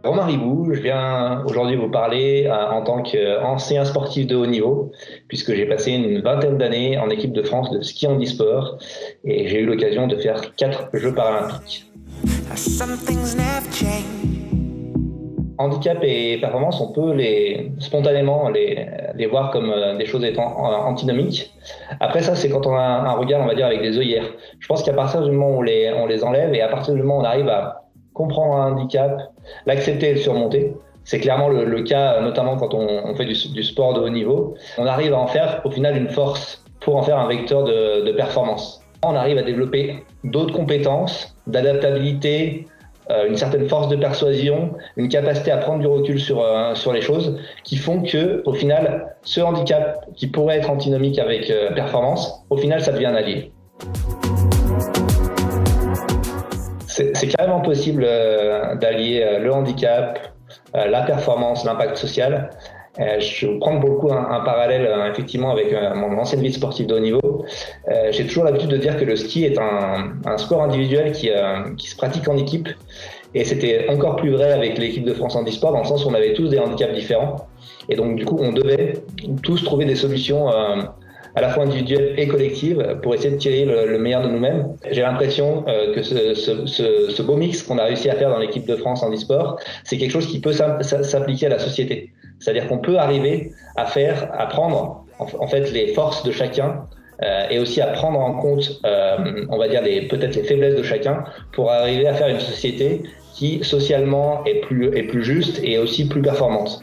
Romain Ribou, je viens aujourd'hui vous parler en tant qu'ancien sportif de haut niveau, puisque j'ai passé une vingtaine d'années en équipe de France de ski handisport et j'ai eu l'occasion de faire 4 Jeux paralympiques. Handicap et performance, on peut spontanément les voir comme des choses étant antinomiques. Après ça, c'est quand on a un regard, on va dire, avec des œillères. Je pense qu'à partir du moment où on les enlève et à partir du moment où on arrive à comprendre un handicap, l'accepter et le surmonter, c'est clairement le cas, notamment quand on fait du sport de haut niveau, on arrive à en faire au final une force pour en faire un vecteur de performance. On arrive à développer d'autres compétences, d'adaptabilité, une certaine force de persuasion, une capacité à prendre du recul sur les choses qui font que, au final, ce handicap qui pourrait être antinomique avec performance, au final, ça devient un allié. C'est carrément possible d'allier le handicap, la performance, l'impact social. Je vais prendre pour le coup un parallèle effectivement avec mon ancienne vie de sportif de haut niveau. J'ai toujours l'habitude de dire que le ski est un sport individuel qui se pratique en équipe. Et c'était encore plus vrai avec l'équipe de France handisport, dans le sens où on avait tous des handicaps différents. Et donc du coup, on devait tous trouver des solutions à la fois individuelles et collectives pour essayer de tirer le meilleur de nous-mêmes. J'ai l'impression que ce beau mix qu'on a réussi à faire dans l'équipe de France handisport, c'est quelque chose qui peut s'appliquer à la société. C'est-à-dire qu'on peut arriver à prendre en fait les forces de chacun et aussi à prendre en compte, on va dire peut-être les faiblesses de chacun pour arriver à faire une société qui socialement est plus juste et aussi plus performante.